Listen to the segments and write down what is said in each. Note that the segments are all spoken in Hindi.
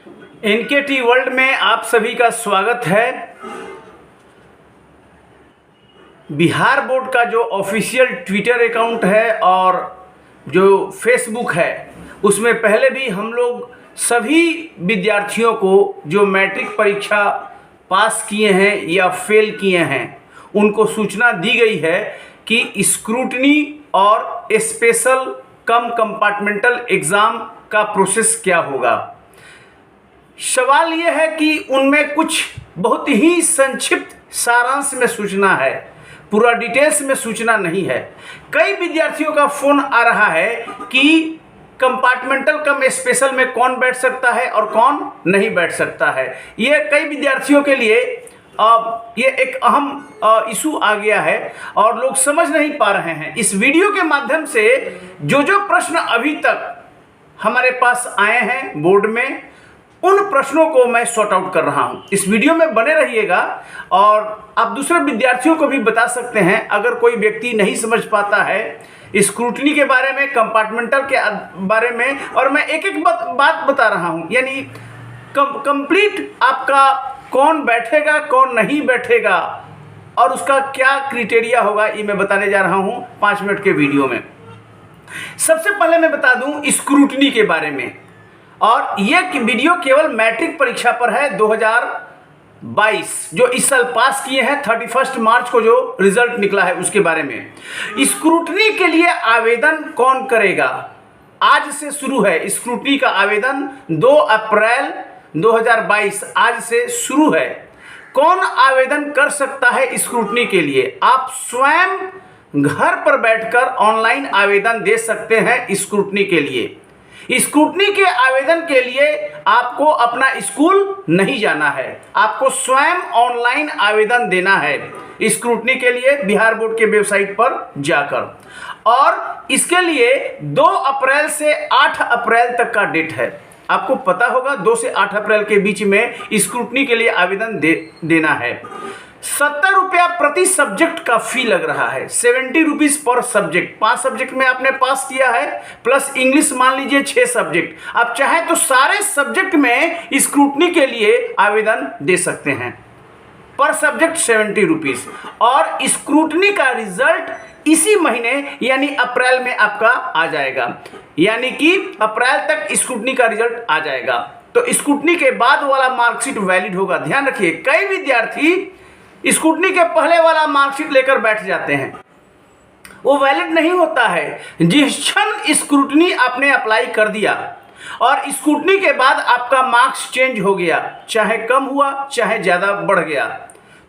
एनकेटी वर्ल्ड में आप सभी का स्वागत है। बिहार बोर्ड का जो ऑफिशियल ट्विटर अकाउंट है और जो फेसबुक है, उसमें पहले भी हम लोग सभी विद्यार्थियों को जो मैट्रिक परीक्षा पास किए हैं या फेल किए हैं, उनको सूचना दी गई है कि स्क्रूटनी और स्पेशल कम कंपार्टमेंटल एग्ज़ाम का प्रोसेस क्या होगा। सवाल यह है कि उनमें कुछ बहुत ही संक्षिप्त सारांश में सूचना है, पूरा डिटेल्स में सूचना नहीं है। कई विद्यार्थियों का फ़ोन आ रहा है कि कंपार्टमेंटल कम स्पेशल में कौन बैठ सकता है और कौन नहीं बैठ सकता है। ये कई विद्यार्थियों के लिए ये एक अहम इशू आ गया है और लोग समझ नहीं पा रहे हैं। इस वीडियो के माध्यम से जो प्रश्न अभी तक हमारे पास आए हैं बोर्ड में, उन प्रश्नों को मैं सॉर्ट आउट कर रहा हूं। इस वीडियो में बने रहिएगा और आप दूसरे विद्यार्थियों को भी बता सकते हैं अगर कोई व्यक्ति नहीं समझ पाता है स्क्रूटनी के बारे में, कंपार्टमेंटल के बारे में। और मैं एक एक बात बता रहा हूं, यानी कंप्लीट आपका कौन बैठेगा कौन नहीं बैठेगा और उसका क्या क्राइटेरिया होगा, ये मैं बताने जा रहा हूं 5 मिनट के वीडियो में। सबसे पहले मैं बता दूं स्क्रूटनी के बारे में, और यह वीडियो केवल मैट्रिक परीक्षा पर है 2022, जो इस साल पास किए हैं। 31 मार्च को जो रिजल्ट निकला है उसके बारे में। स्क्रूटनी के लिए आवेदन कौन करेगा? आज से शुरू है स्क्रूटनी का आवेदन, 2 अप्रैल 2022 आज से शुरू है। कौन आवेदन कर सकता है स्क्रूटनी के लिए? आप स्वयं घर पर बैठकर ऑनलाइन आवेदन दे सकते हैं स्क्रूटनी के लिए। स्क्रूटनी के आवेदन के लिए आपको अपना स्कूल नहीं जाना है, आपको स्वयं ऑनलाइन आवेदन देना है स्क्रूटनी के लिए बिहार बोर्ड के वेबसाइट पर जाकर। और इसके लिए 2 अप्रैल से 8 अप्रैल तक का डेट है। आपको पता होगा 2 से 8 अप्रैल के बीच में स्क्रूटनी के लिए आवेदन देना है। 70 रुपया प्रति सब्जेक्ट का फी लग रहा है, 70 रुपीज़ पर सब्जेक्ट। 5 सब्जेक्ट में आपने पास किया है प्लस इंग्लिश मान लीजिए 6 सब्जेक्ट। आप चाहें तो सारे सब्जेक्ट में स्क्रूटनी के लिए आवेदन दे सकते हैं। पर सब्जेक्ट 70 रुपीज़। और स्क्रूटनी का रिजल्ट इसी महीने यानी अप्रैल में आपका आ जाएगा, यानी कि अप्रैल तक स्क्रूटनी का रिजल्ट आ जाएगा। तो स्क्रूटनी के बाद वाला मार्कशीट वैलिड होगा। ध्यान रखिए, कई विद्यार्थी स्क्रूटनी के पहले वाला मार्कशीट लेकर बैठ जाते हैं, वो वैलिड नहीं होता है। जिस क्षण स्क्रूटनी आपने अप्लाई कर दिया और स्क्रूटनी के बाद आपका मार्क्स चेंज हो गया, चाहे कम हुआ चाहे ज़्यादा बढ़ गया,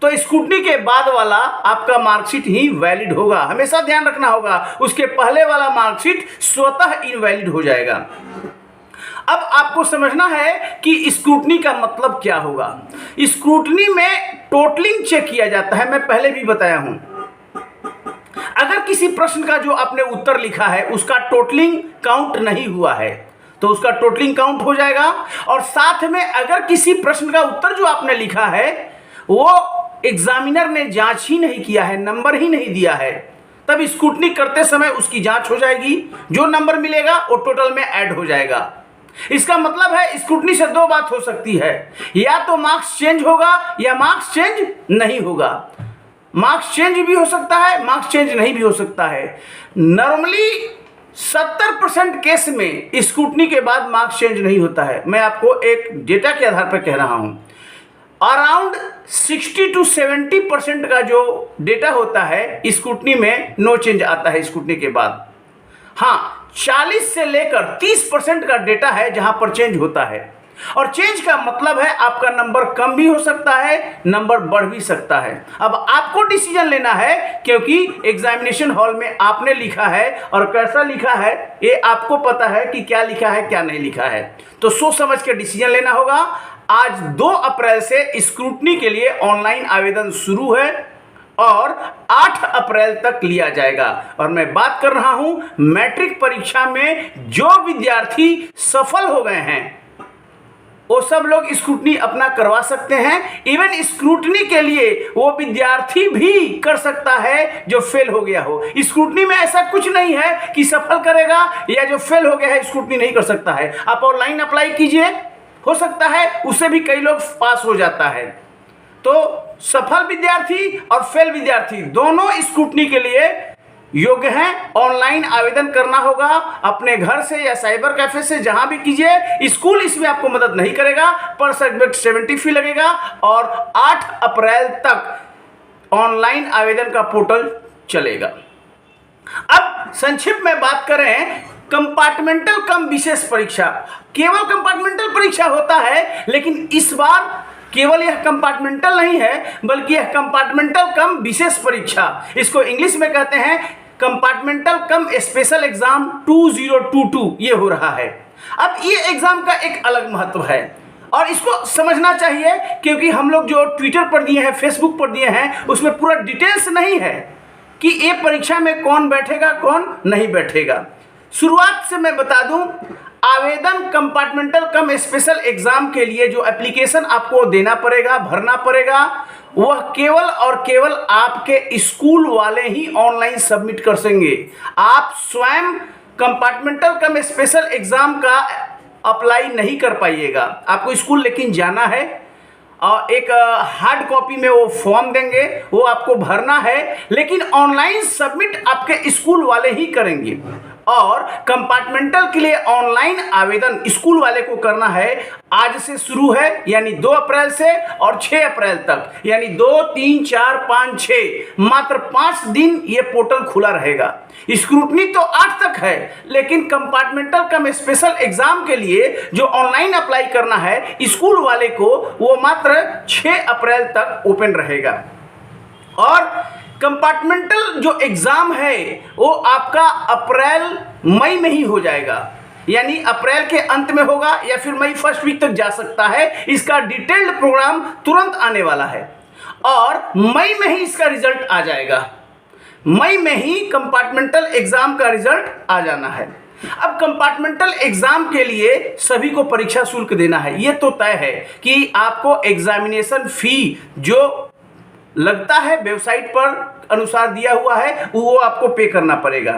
तो स्क्रूटनी के बाद वाला आपका मार्कशीट ही वैलिड होगा। हमेशा ध्यान रखना होगा, उसके पहले वाला मार्कशीट स्वतः इनवैलिड हो जाएगा। अब आपको समझना है कि स्क्रूटनी का मतलब क्या होगा। स्क्रूटनी में टोटलिंग चेक किया जाता है, मैं पहले भी बताया हूं। अगर किसी प्रश्न का जो आपने उत्तर लिखा है उसका टोटलिंग काउंट नहीं हुआ है तो उसका टोटलिंग काउंट हो जाएगा। और साथ में अगर किसी प्रश्न का उत्तर जो आपने लिखा है वो एग्जामिनर ने जांच ही नहीं किया है, नंबर ही नहीं दिया है, तब स्क्रूटनी करते समय उसकी जांच हो जाएगी। जो नंबर मिलेगा वो टोटल में ऐड हो जाएगा। इसका मतलब है स्क्रूटनी से 2 बात हो सकती है, या तो मार्क्स चेंज होगा या मार्क्स चेंज नहीं होगा। मार्क्स चेंज भी हो सकता है, मार्क्स चेंज नहीं भी हो सकता है। नॉर्मली 70% केस में स्क्रूटनी के बाद मार्क्स चेंज नहीं होता है। मैं आपको एक डेटा के आधार पर कह रहा हूं। अराउंड 60 to 70% का जो डेटा होता है स्क्रूटनी में नो चेंज आता है स्क्रूटनी के बाद। हाँ, 40 से लेकर 30% का डेटा है जहां पर चेंज होता है। और चेंज का मतलब है आपका नंबर कम भी हो सकता है, नंबर बढ़ भी सकता है। अब आपको डिसीजन लेना है, क्योंकि एग्जामिनेशन हॉल में आपने लिखा है और कैसा लिखा है ये आपको पता है कि क्या लिखा है क्या नहीं लिखा है। तो सोच समझ के डिसीजन लेना होगा। आज 2 अप्रैल से स्क्रूटनी के लिए ऑनलाइन आवेदन शुरू है और 8 अप्रैल तक लिया जाएगा। और मैं बात कर रहा हूं मैट्रिक परीक्षा में जो विद्यार्थी सफल हो गए हैं वो सब लोग स्क्रूटनी अपना करवा सकते हैं। इवन स्क्रूटनी के लिए वो विद्यार्थी भी कर सकता है जो फेल हो गया हो। स्क्रूटनी में ऐसा कुछ नहीं है कि सफल करेगा या जो फेल हो गया है स्क्रूटनी नहीं कर सकता है। आप ऑनलाइन अप्लाई कीजिए, हो सकता है उससे भी कई लोग पास हो जाता है। तो सफल विद्यार्थी और फेल विद्यार्थी दोनों स्क्रूटनी के लिए योग्य हैं। ऑनलाइन आवेदन करना होगा अपने घर से या साइबर कैफे से, जहां भी कीजिए। स्कूल इसमें आपको मदद नहीं करेगा। पर सब्जेक्ट 70 फी लगेगा और 8 अप्रैल तक ऑनलाइन आवेदन का पोर्टल चलेगा। अब संक्षिप्त में बात करें, कंपार्टमेंटल कम विशेष परीक्षा। केवल कंपार्टमेंटल परीक्षा होता है, लेकिन इस बार केवल यह कंपार्टमेंटल नहीं है, बल्कि यह कंपार्टमेंटल कम विशेष परीक्षा, इसको इंग्लिश में कहते हैं कंपार्टमेंटल कम स्पेशल एग्जाम 2022, ये हो रहा है। अब ये एग्जाम का एक अलग महत्व है और इसको समझना चाहिए, क्योंकि हम लोग जो ट्विटर पर दिए हैं, फेसबुक पर दिए हैं, उसमें पूरा डिटेल्स नहीं है कि ये परीक्षा में कौन बैठेगा कौन नहीं बैठेगा। शुरुआत से मैं बता दूं, आवेदन कंपार्टमेंटल कम स्पेशल एग्जाम के लिए जो एप्लीकेशन आपको देना पड़ेगा, भरना पड़ेगा, वह केवल और केवल आपके स्कूल वाले ही ऑनलाइन सबमिट कर सकेंगे। आप स्वयं कंपार्टमेंटल कम स्पेशल एग्जाम का अप्लाई नहीं कर पाइएगा। आपको स्कूल लेकिन जाना है और एक हार्ड कॉपी में वो फॉर्म देंगे, वो आपको भरना है, लेकिन ऑनलाइन सबमिट आपके स्कूल वाले ही करेंगे। और कंपार्टमेंटल के लिए ऑनलाइन आवेदन स्कूल वाले को करना है। आज से शुरू है, यानी 2 अप्रैल से और 6 अप्रैल तक, यानी 2, 3, 4, 5, 6, मात्र 5 दिन ये पोर्टल खुला रहेगा। स्क्रूटनी तो 8 तक है, लेकिन कंपार्टमेंटल कम स्पेशल एग्जाम के लिए जो ऑनलाइन अप्लाई करना है स्कूल वाले को, वो मात्र 6 अप्रैल तक ओपन रहेगा। और कंपार्टमेंटल जो एग्जाम है वो आपका अप्रैल मई में ही हो जाएगा, यानी अप्रैल के अंत में होगा या फिर मई फर्स्ट वीक तक जा सकता है। इसका डिटेल्ड प्रोग्राम तुरंत आने वाला है और मई में ही इसका रिजल्ट आ जाएगा। मई में ही कंपार्टमेंटल एग्जाम का रिजल्ट आ जाना है। अब कंपार्टमेंटल एग्जाम के लिए सभी को परीक्षा शुल्क देना है। ये तो तय है कि आपको एग्जामिनेशन फी जो लगता है वेबसाइट पर अनुसार दिया हुआ है, वो आपको पे करना पड़ेगा।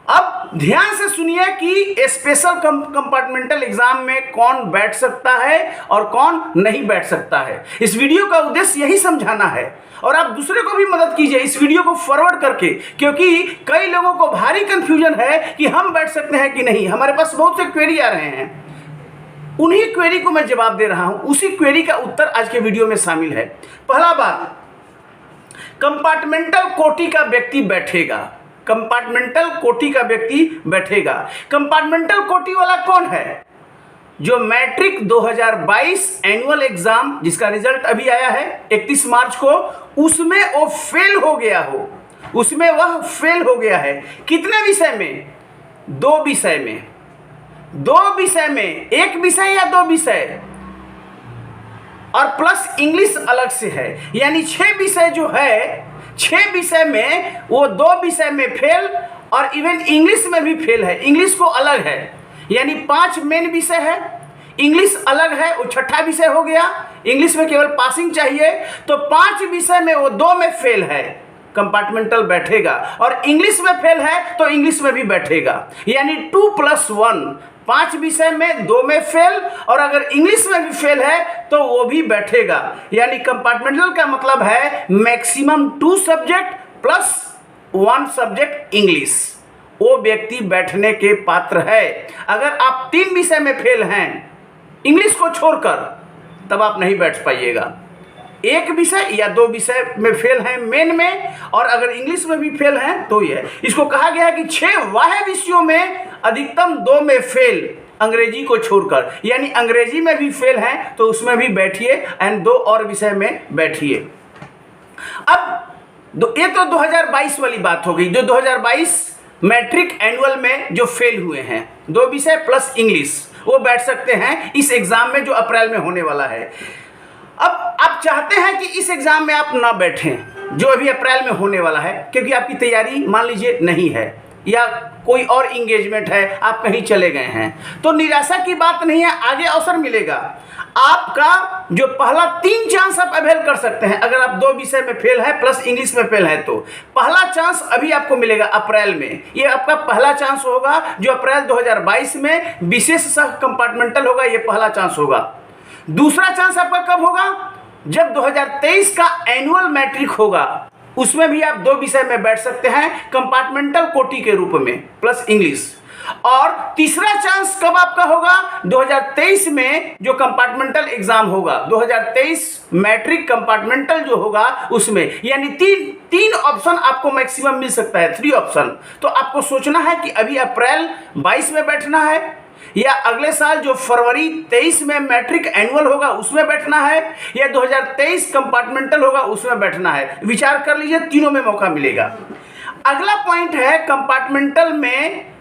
अब ध्यान से सुनिए कि स्पेशल कंपार्टमेंटल एग्जाम में कौन बैठ सकता है और कौन नहीं बैठ सकता है। इस वीडियो का उद्देश्य यही समझाना है और आप दूसरे को भी मदद कीजिए इस वीडियो को फॉरवर्ड करके, क्योंकि कई लोगों को भारी कंफ्यूजन है कि हम बैठ सकते हैं कि नहीं। हमारे पास बहुत से क्वेरी आ रहे हैं, उन्हीं क्वेरी को मैं जवाब दे रहा हूं। उसी क्वेरी का उत्तर आज के वीडियो में शामिल है। पहला बात, कंपार्टमेंटल कोटि का व्यक्ति बैठेगा। कंपार्टमेंटल कोटि का व्यक्ति बैठेगा। कंपार्टमेंटल कोटि वाला कौन है? जो मैट्रिक 2022 एनुअल एग्जाम जिसका रिजल्ट अभी आया है 31 मार्च को, उसमें वो फेल हो गया हो, उसमें वह फेल हो गया है। कितने विषय में? 2 विषय में। 2 विषय में, एक विषय या 2 विषय, और प्लस इंग्लिश अलग से है, यानी 6 विषय जो है, 6 विषय में वो 2 विषय में फेल और इवन इंग्लिश में भी फेल है। इंग्लिश को अलग है, यानी 5 मेन विषय है, इंग्लिश अलग है, वो 6ठा विषय हो गया। इंग्लिश में केवल पासिंग चाहिए, तो 5 विषय में वो 2 में फेल है, कंपार्टमेंटल बैठेगा। और इंग्लिश में फेल है तो इंग्लिश में भी बैठेगा, यानी 2+1, 5 विषय में 2 में फेल, और अगर इंग्लिश में भी फेल है तो वो भी बैठेगा। यानी कंपार्टमेंटल का मतलब है maximum 2 subject plus 1 subject English, वो व्यक्ति बैठने के पात्र है। अगर आप 3 विषय में फेल हैं इंग्लिश को छोड़कर, तब आप नहीं बैठ पाइएगा। 1 विषय या 2 विषय में फेल हैं मेन में, और अगर इंग्लिश में भी फेल हैं तो ये, इसको कहा गया है कि 6 बाह्य विषयों में अधिकतम 2 में फेल, अंग्रेजी को छोड़कर, यानी अंग्रेजी में भी फेल हैं तो उसमें भी बैठिए एंड 2 और विषय में बैठिए। अब ये तो 2022 वाली बात हो गई। जो 2022 मैट्रिक एनुअल में जो फेल हुए हैं 2 विषय प्लस इंग्लिश, वो बैठ सकते हैं इस एग्जाम में जो अप्रैल में होने वाला है। अब आप चाहते हैं कि इस एग्जाम में आप ना बैठें जो अभी अप्रैल में होने वाला है, क्योंकि आपकी तैयारी मान लीजिए नहीं है या कोई और इंगेजमेंट है, आप कहीं चले गए हैं, तो निराशा की बात नहीं है, आगे अवसर मिलेगा। आपका जो पहला 3 चांस आप अवेल कर सकते हैं। अगर आप 2 विषय में फेल है प्लस इंग्लिश में फेल है तो पहला चांस अभी आपको मिलेगा अप्रैल में। ये आपका पहला चांस होगा जो अप्रैल 2022 में विशेष सह कंपार्टमेंटल होगा, ये पहला चांस होगा। दूसरा चांस आपका कब होगा? जब 2023 का एनुअल मैट्रिक होगा, उसमें भी आप 2 विषय में बैठ सकते हैं कंपार्टमेंटल कोटि के रूप में प्लस इंग्लिश। और तीसरा चांस कब आपका होगा? 2023 में जो कंपार्टमेंटल एग्जाम होगा, 2023 मैट्रिक कंपार्टमेंटल जो होगा उसमें, यानी तीन ऑप्शन आपको मैक्सिमम मिल सकता है, 3 ऑप्शन। तो आपको सोचना है कि अभी अप्रैल 22 में बैठना है, या अगले साल जो फरवरी 23 में मैट्रिक एनुअल होगा उसमें बैठना है, या 2023 कंपार्टमेंटल होगा उसमें बैठना है। विचार कर लीजिए, तीनों में मौका मिलेगा। अगला पॉइंट है, कंपार्टमेंटल में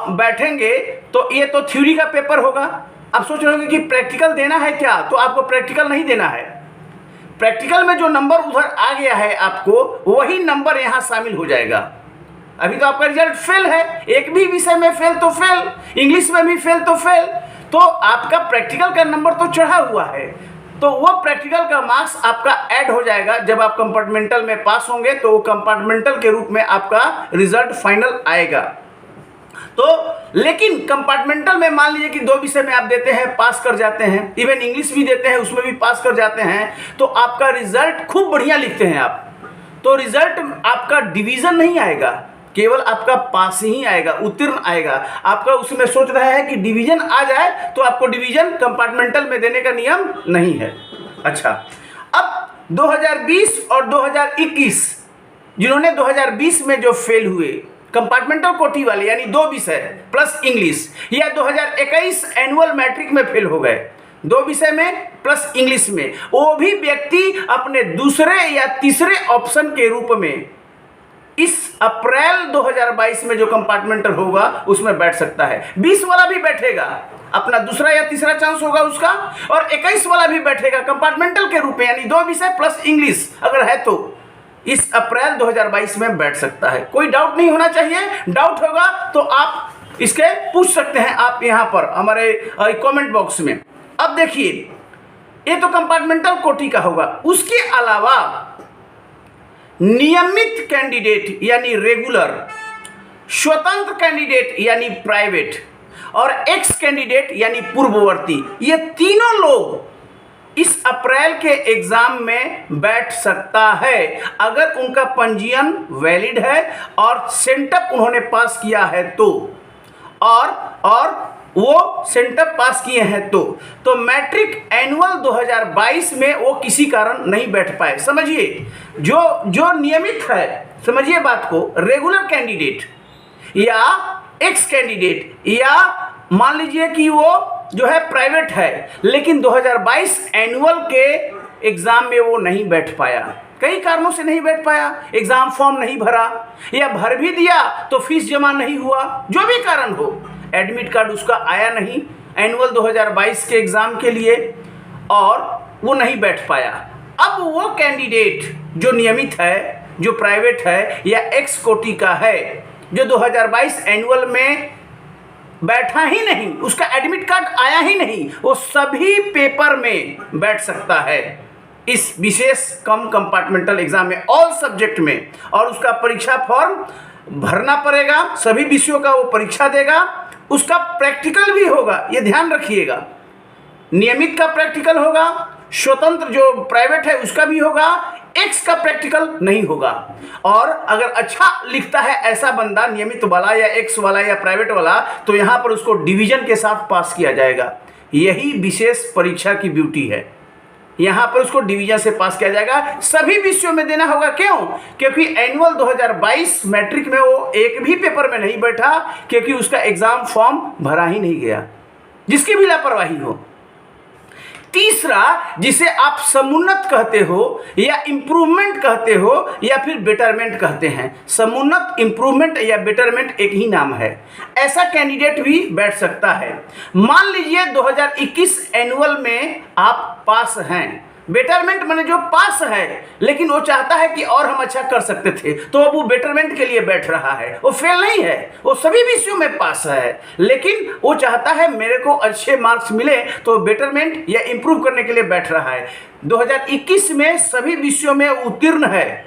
बैठेंगे तो ये तो थ्योरी का पेपर होगा। आप सोच रहे होंगे कि प्रैक्टिकल देना है क्या? तो आपको प्रैक्टिकल नहीं देना है। प्रैक्टिकल में जो नंबर उधर आ गया है आपको, वही नंबर यहाँ शामिल हो जाएगा। अभी तो आपका रिजल्ट फेल है, एक भी विषय में फेल तो फेल, इंग्लिश में भी फेल तो फेल, तो आपका प्रैक्टिकल का नंबर तो चढ़ा हुआ है, तो वो प्रैक्टिकल का मार्क्स आपका ऐड हो जाएगा। जब आप कंपार्टमेंटल में पास होंगे तो वो कंपार्टमेंटल के रूप में आपका रिजल्ट फाइनल आएगा। तो लेकिन कंपार्टमेंटल में मान लीजिए कि 2 विषय में आप देते हैं, पास कर जाते हैं, इवन इंग्लिश भी देते हैं उसमें भी पास कर जाते हैं, तो आपका रिजल्ट खूब बढ़िया लिखते हैं आप, तो रिजल्ट आपका डिवीजन नहीं आएगा, केवल आपका पास ही आएगा, उत्तीर्ण आएगा। आपका उसमें सोच रहा है कि डिवीजन आ जाए, तो आपको डिवीजन कंपार्टमेंटल में देने का नियम नहीं है। अच्छा, अब 2020 और 2021 जिन्होंने 2020 में जो फेल हुए कंपार्टमेंटल कोटि वाले, यानी 2 विषय प्लस इंग्लिश, या 2021 एनुअल मैट्रिक में फेल हो गए 2 विषय में प्लस इंग्लिश में, वो भी व्यक्ति अपने दूसरे या तीसरे ऑप्शन के रूप में इस अप्रैल 2022 में जो कंपार्टमेंटल होगा उसमें बैठ सकता है। 20 वाला भी बैठेगा, अपना दूसरा या तीसरा चांस होगा उसका, और 21 वाला भी बैठेगा कंपार्टमेंटल के रूप में, यानी 2 विषय प्लस इंग्लिश अगर है तो इस अप्रैल 2022 में बैठ सकता है। कोई डाउट नहीं होना चाहिए, डाउट होगा तो आप इसके पूछ सकते हैं आप यहाँ पर हमारे कमेंट बॉक्स में। अब देखिए, ये तो कंपार्टमेंटल कोटि का होगा, उसके अलावा नियमित कैंडिडेट यानी रेगुलर, स्वतंत्र कैंडिडेट यानी प्राइवेट, और एक्स कैंडिडेट यानी पूर्ववर्ती, ये तीनों लोग इस अप्रैल के एग्जाम में बैठ सकता है अगर उनका पंजीयन वैलिड है और सेंटअप उन्होंने पास किया है तो, और वो सेंटअप पास किए हैं तो मैट्रिक एनुअल 2022 में वो किसी कारण नहीं बैठ पाए। समझिए, जो नियमित है, समझिए बात को, रेगुलर कैंडिडेट या एक्स कैंडिडेट, या मान लीजिए कि वो जो है प्राइवेट है, लेकिन 2022 एनुअल के एग्जाम में वो नहीं बैठ पाया, कई कारणों से नहीं बैठ पाया, एग्जाम फॉर्म नहीं भरा, या भर भी दिया तो फीस जमा नहीं हुआ, जो भी कारण हो, एडमिट कार्ड उसका आया नहीं एनुअल 2022 के एग्जाम के लिए, और वो नहीं बैठ पाया। अब वो कैंडिडेट जो नियमित है, जो प्राइवेट है या एक्स कोटि का है, जो 2022 एनुअल में बैठा ही नहीं, उसका एडमिट कार्ड आया ही नहीं, वो सभी पेपर में बैठ सकता है इस विशेष कम कंपार्टमेंटल एग्जाम में, ऑल सब्जेक्ट में, और उसका परीक्षा फॉर्म भरना पड़ेगा, सभी विषयों का वो परीक्षा देगा, उसका प्रैक्टिकल भी होगा, ये ध्यान रखिएगा, नियमित का प्रैक्टिकल होगा, स्वतंत्र जो प्राइवेट है उसका भी होगा, एक्स का प्रैक्टिकल नहीं होगा। और अगर अच्छा लिखता है ऐसा बंदा, नियमित वाला या एक्स वाला या प्राइवेट वाला, तो यहाँ पर उसको डिवीजन के साथ पास किया जाएगा। यही विशेष परीक्षा की ब्यूटी है, यहाँ पर उसको डिवीजन से पास किया जाएगा, सभी विषयों में देना होगा। क्यों? क्योंकि एनुअल 2022 मैट्रिक में वो एक भी पेपर में नहीं बैठा, क्योंकि उसका एग्जाम फॉर्म भरा ही नहीं गया, जिसकी भी लापरवाही हो। तीसरा, जिसे आप समुन्नत कहते हो या इम्प्रूवमेंट कहते हो या फिर बेटरमेंट कहते हैं, समुन्नत, इम्प्रूवमेंट या बेटरमेंट एक ही नाम है, ऐसा कैंडिडेट भी बैठ सकता है। मान लीजिए 2021 एनुअल में आप पास हैं, बेटरमेंट माने जो पास है, लेकिन वो चाहता है कि और हम अच्छा कर सकते थे, तो अब वो बेटरमेंट के लिए बैठ रहा है। वो फेल नहीं है, वो सभी विषयों में पास है, लेकिन वो चाहता है मेरे को अच्छे मार्क्स मिले, तो बेटरमेंट या इम्प्रूव करने के लिए बैठ रहा है। 2021 में सभी विषयों में उत्तीर्ण है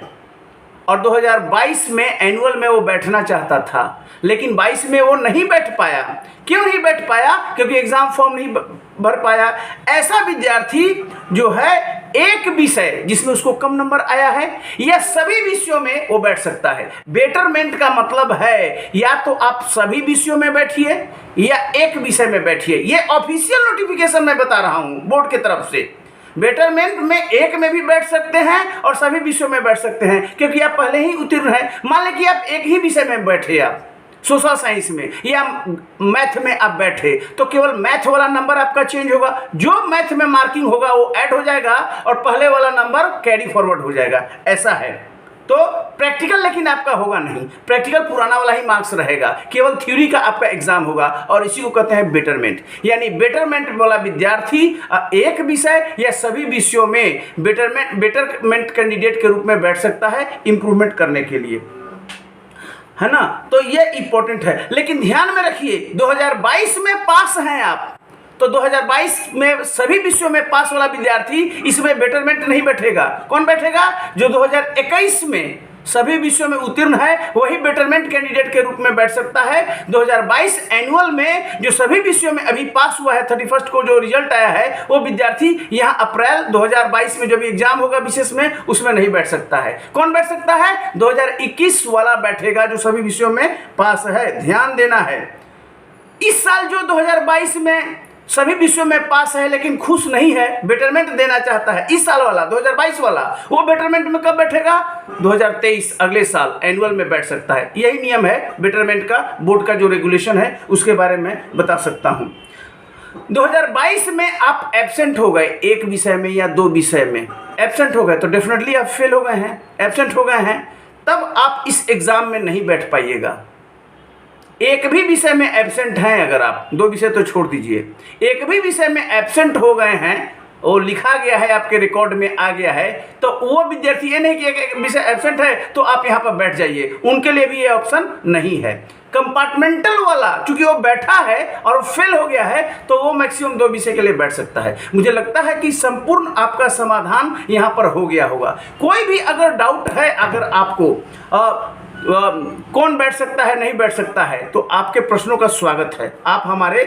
और 2022 में एनुअल में वो बैठना चाहता था, लेकिन 22 में वो नहीं बैठ पाया। क्यों नहीं बैठ पाया? क्योंकि एग्जाम फॉर्म नहीं भर पाया। ऐसा विद्यार्थी जो है एक विषय जिसमें उसको कम नंबर आया है या सभी विषयों में वो बैठ सकता है। बेटरमेंट का मतलब है या तो आप सभी विषयों में बैठिए या एक विषय में बैठिए। ये ऑफिशियल नोटिफिकेशन मैं बता रहा हूं बोर्ड की तरफ से। बेटरमेंट में एक में भी बैठ सकते हैं और सभी विषयों में बैठ सकते हैं, क्योंकि आप पहले ही उत्तीर्ण हैं। मान लें कि आप एक ही विषय में बैठे, आप सोशल साइंस में या मैथ में आप बैठे, तो केवल मैथ वाला नंबर आपका चेंज होगा। जो मैथ में मार्किंग होगा वो ऐड हो जाएगा और पहले वाला नंबर कैरी फॉरवर्ड हो जाएगा, ऐसा है। तो प्रैक्टिकल लेकिन आपका होगा नहीं, प्रैक्टिकल पुराना वाला ही मार्क्स रहेगा, केवल थ्योरी का आपका एग्जाम होगा और इसी को कहते हैं बेटरमेंट। यानी बेटरमेंट वाला विद्यार्थी एक विषय या सभी विषयों में बेटरमेंट कैंडिडेट के रूप में बैठ सकता है इंप्रूवमेंट करने के लिए, है ना। तो ये इंपॉर्टेंट है। लेकिन ध्यान में रखिए 2022 में पास हैं आप, तो 2022 में सभी विषयों में पास वाला विद्यार्थी इसमें बेटरमेंट नहीं बैठेगा। कौन बैठेगा? जो 2021 में सभी विषयों में उत्तीर्ण है वही बेटरमेंट कैंडिडेट के रूप में बैठ सकता है। 2022 एनुअल में जो सभी विषयों में अभी पास हुआ है 31 को जो रिजल्ट आया है, वो विद्यार्थी यहाँ अप्रैल 2022 में जो भी एग्जाम होगा विशेष में उसमें नहीं बैठ सकता है। कौन बैठ सकता है? 2021 वाला बैठेगा जो सभी विषयों में पास है। ध्यान देना है, इस साल जो 2022 में सभी विषयों में पास है लेकिन खुश नहीं है, बेटरमेंट देना चाहता है, इस साल वाला 2022 वाला, वो बेटरमेंट में कब बैठेगा? 2023 अगले साल एनुअल में बैठ सकता है। यही नियम है बेटरमेंट का, बोर्ड का जो रेगुलेशन है उसके बारे में बता सकता हूं। 2022 में आप एब्सेंट हो गए एक विषय में या दो विषय में एब्सेंट हो गए तो डेफिनेटली आप फेल हो गए हैं, एब्सेंट हो गए हैं, तब आप इस एग्जाम में नहीं बैठ पाइएगा। एक भी विषय में एब्सेंट हैं, अगर आप दो विषय तो छोड़ दीजिए, एक भी विषय में एब्सेंट हो गए हैं, वो लिखा गया है आपके रिकॉर्ड में आ गया है, तो वो विद्यार्थी ये नहीं कि एक विषय एब्सेंट है तो आप यहाँ पर बैठ जाइए, उनके लिए भी ये ऑप्शन नहीं है। कंपार्टमेंटल वाला चूंकि वो बैठा है और फेल हो गया है तो वो मैक्सिमम दो विषय के लिए बैठ सकता है। मुझे लगता है कि संपूर्ण आपका समाधान यहाँ पर हो गया होगा। कोई भी अगर डाउट है अगर आपको कौन बैठ सकता है नहीं बैठ सकता है, तो आपके प्रश्नों का स्वागत है। आप हमारे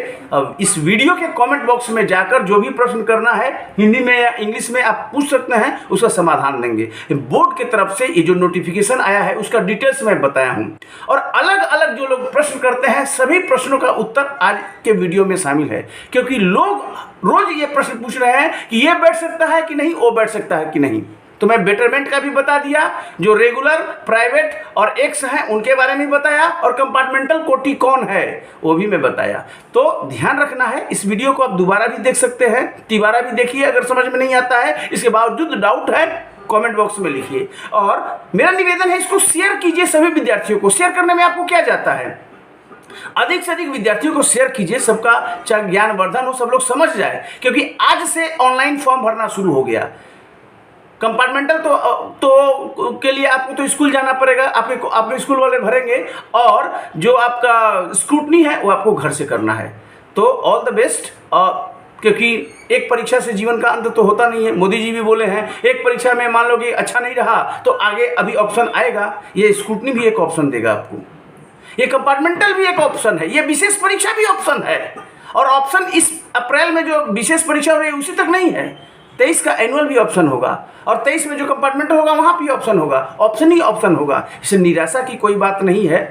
इस वीडियो के कमेंट बॉक्स में जाकर जो भी प्रश्न करना है हिंदी में या इंग्लिश में आप पूछ सकते हैं, उसका समाधान देंगे। बोर्ड की तरफ से ये जो नोटिफिकेशन आया है उसका डिटेल्स में बताया हूँ, और अलग अलग जो लोग प्रश्न करते हैं सभी प्रश्नों का उत्तर आज के वीडियो में शामिल है, क्योंकि लोग रोज ये प्रश्न पूछ रहे हैं कि ये बैठ सकता है कि नहीं, वो बैठ सकता है कि नहीं। तो मैं बेटरमेंट का भी बता दिया, जो रेगुलर, प्राइवेट और एक्स हैं उनके बारे में बताया, और कंपार्टमेंटल कोटि कौन है वो भी मैं बताया। तो ध्यान रखना है, इस वीडियो को आप दोबारा भी देख सकते हैं, तिबारा भी देखिए अगर समझ में नहीं आता है। इसके बावजूद डाउट है कमेंट बॉक्स में लिखिए, और मेरा निवेदन है इसको शेयर कीजिए सभी विद्यार्थियों को। शेयर करने में आपको क्या जाता है, अधिक से अधिक विद्यार्थियों को शेयर कीजिए, सबका ज्ञान वर्धन हो, सब लोग समझ जाए, क्योंकि आज से ऑनलाइन फॉर्म भरना शुरू हो गया। कंपार्टमेंटल तो के लिए आपको तो स्कूल जाना पड़ेगा, आपके स्कूल वाले भरेंगे, और जो आपका स्क्रूटनी है वो आपको घर से करना है। तो ऑल द बेस्ट, क्योंकि एक परीक्षा से जीवन का अंत तो होता नहीं है। मोदी जी भी बोले हैं एक परीक्षा में मान लो कि अच्छा नहीं रहा तो आगे अभी ऑप्शन आएगा, ये स्क्रूटनी भी एक ऑप्शन देगा आपको, ये कंपार्टमेंटल भी एक ऑप्शन है, ये विशेष परीक्षा भी ऑप्शन है। और ऑप्शन इस अप्रैल में जो विशेष परीक्षा हो रही है उसी तक नहीं है, 23 का एनुअल भी ऑप्शन होगा, और 23 में जो कंपार्टमेंटल होगा वहाँ भी ऑप्शन होगा, ऑप्शन ही ऑप्शन होगा। इससे निराशा की कोई बात नहीं है,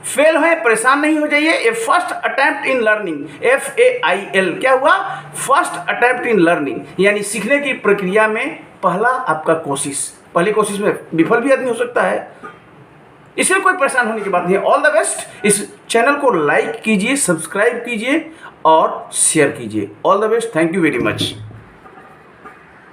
फेल हुए परेशान नहीं हो जाइए। A first attempt in learning, FAIL क्या हुआ? फर्स्ट अटेम्प्ट इन लर्निंग, यानी सीखने की प्रक्रिया में पहला आपका कोशिश, पहली कोशिश में विफल भी आदमी हो सकता है, इसमें कोई परेशान होने की बात नहीं है। All the best. इस चैनल को लाइक कीजिए, सब्सक्राइब कीजिए और शेयर कीजिए। All the best, thank you very much.